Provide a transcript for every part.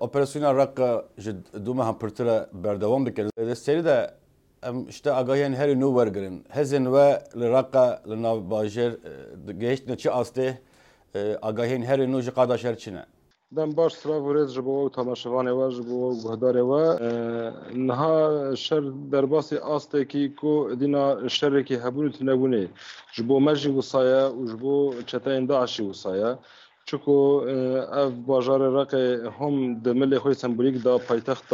operasyona Raqqa ji dûme pirtira berdewam dike. Serî de em işte agahiyên herî nû wergirin. Hezên we li Raqqa li nav bajêr gehiştine çi astê agahiyên herî nû ji qada şer çi ne? دم باش سراغ ورز جبوا و تماشاوانه و جبوا و گهداره و نها شر درباسی آسته کی کو دینا شر کی هبون تنبونه جبوا مجی وصایا و جبوا چتاین داعشی وصایا چکو اف باجار رقه هم دمل خوی سمبولیک دا پایتخت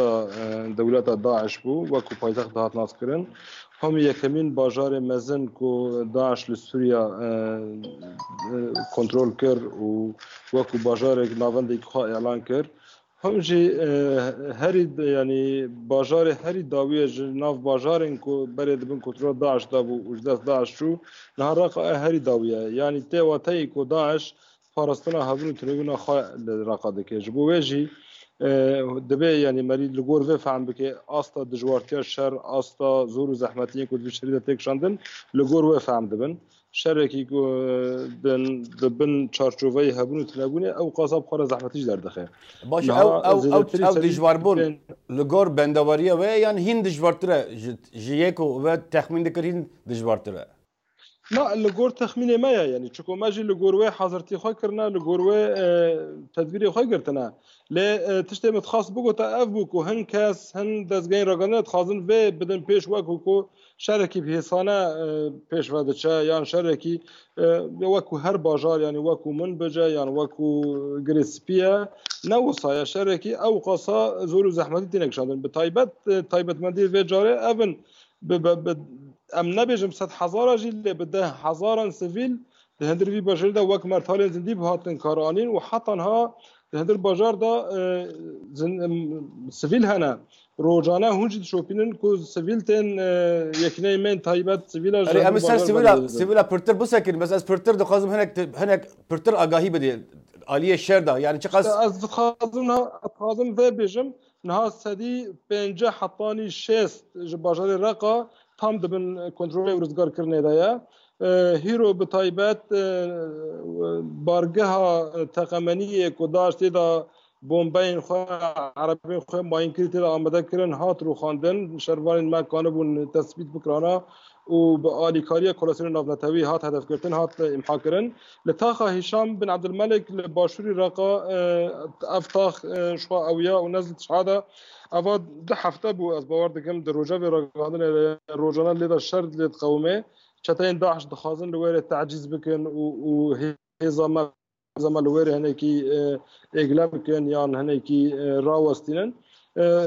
دولت داعش بو و کو پایتخت هات ناس کرن هم یکمین باجار مزن کو داعش لسوریا کنترل کر و وکو باجار ناوندی که اعلان کرد هم جی هری یعنی باجار هری داویه ناو باجارن کو برای دبن کنترل داعش دابو وجدت داعش شو نهارق هری داویه یعنی تی و تی کو داعش فارستنا هبون تنگونا خا راقا دکه جبو وجی دبی یعنی مرید لگور و فهم بکه آستا دجوارتیا شر آستا زور و زحمتی کو دشریده تک شاندن لگور و فهم دبن شرکی دبن چارچوبی هبون تنبونه او قصاب خور زحمتیش در دخه. باش او دجوار بون لگور بندواریه و یعنی هین دجوارتره جیکو و تخمین دکر هین دجوارتره. نه لگور تخمین ما یعنی چکو ماجی لگور و حاضرتی خواه کرنا لگور و تدبیری خواه کرتنا. ل تشته متخاص بگو تا اف بگو هن کس هن دزگین رگانه تخازن و بدن پیش وکو کو شرکی بهسانه پیش ودچه یعنی شرکی وکو هر باجار یعنی وکو من بجه یعنی وکو گریسپیه نوصایا شرکی او قصا زور و زحمتی دینکشاندن به تایبت مندی و جاره اون ام نبیجم 100,000 جیل بده هزاران سیویل ده هندر وی باجار دا وک مرتال زندی بهاتن کارانین و حتی ها ده هندر باجار دا سیویل هنه روزانه هنچی شوپینن کو سیویل تن یکنه من تایبت سیویل اری امسال سیویل پرتر بسکن بس از پرتر دخوازم هنک پرتر آگاهی بده عالیه شهر دا یعنی چه قصد از خازم و بیجم نه سدی 50 حطانی 6 باجار رقا tam dibin kontrol ve rızgar kirne daya hero bi taybet bargeha teqemeniye ku daştê da bombeyên xwe Erebeyên xwe mayînkirî tê de amade kirin hat rû xandin şervanên me kanibûn tespît bikirana û bi alîkariya Koalisyona Navnetewî hat hedefgirtin hat imha kirin li taxa Hîşam bin Ebdilmelek li başûrî Reqa ev tax şwa ewiya û nez tişhada ava di hefte bû ez bawer dikim di rojevê ragihandinê rojana lê de şer lê diqewime çeteyên Daeş dixwazin li wêrê tecîz bikin û hêza me li wêrê hinekî êgile bikin yan hinekî rawestînin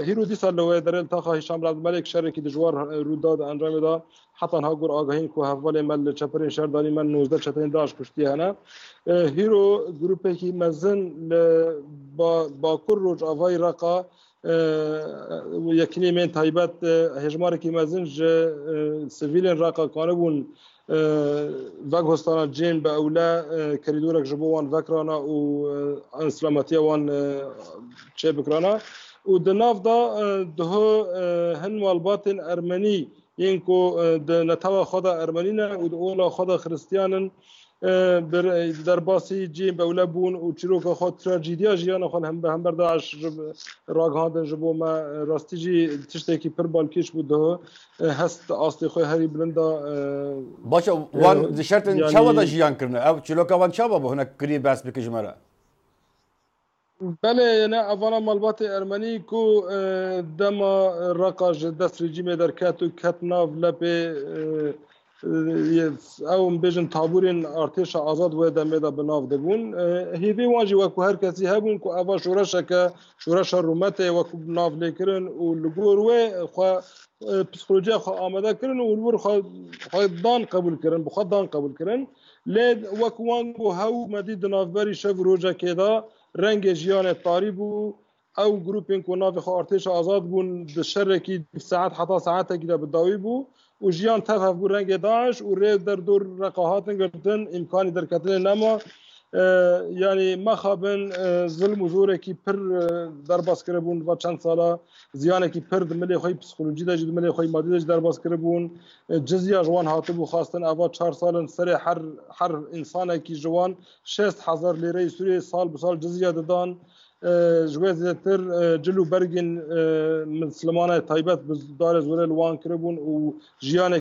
hîro dîsa li wê derê li taxa Hîşam bin Ebdilmelek şerekî dijwar rû da di encamê da heta niha gur agahîn ku hevvalê me li çeperên şerdanî me 19 çeteyên Daeş kuştiye hene hîro grupekî mezin li bakur Rojavayê Reqa یکنی من تایبت هجماری که مزن ج سیویلن راقا کانبون وگهستان جین به اوله کریدورک جبوان وکرانا و اسلامتی وان چه بکرانا و دناف دا ده هن والباتن ارمنی اینکو د نتوا خدا ارمنینا و اولا خدا خریستیانن در باسی جیم بوله بون و چیروک خود تراژدیا جیان خود هم به هم برداشت راگهاندن جبو ما راستی جی تشته کی پر بالکیش بوده هست آستی خوی هری بلندا باشه وان دشرتن چاوا دا جیان کرنه او چیروک وان چاوا به هناك کری بس بکجمره بله نه اولا مالبات ارمنی کو دما رقاج دست رژیم در کاتو کاتناف لپه او بیشتر تابورین ارتش آزاد و دمه دا بناف دبون هیوی وانجی وکو هر کسی هبون کو اوا شورش رومت وکو بناف لیکرن و لگور و خو پسیکولوژی خو آماده کرن و لگور خو دان قبول کرن بخواد دان قبول کرن لید وکو وانگو هاو مدید نافبری شف روزه که دا رنگ جیان تاریبو او گروپین کو ناف خو ارتش آزاد بون د شرکی ساعت حتی ساعت کی دا بداوی بو و جیان تفاف بو رنگ داعش و رید در دور رقاهات گرتن امکانی در کتن نما یعنی مخابن ظلم و زوره کی پر در باز کرده بون و چند ساله زیانه کی پر دملی خوی پسیکولوژی دا دملی خوی مادی دا در باز کرده بون جزیه جوان هاته بو خواستن اوا 4 سال سر هر انسانه کی جوان 60,000 لیره سوری سال به سال جزیه دادن جوازتر جلو برگن مسلمانه تایبت دار زوره لوان کربون و جیان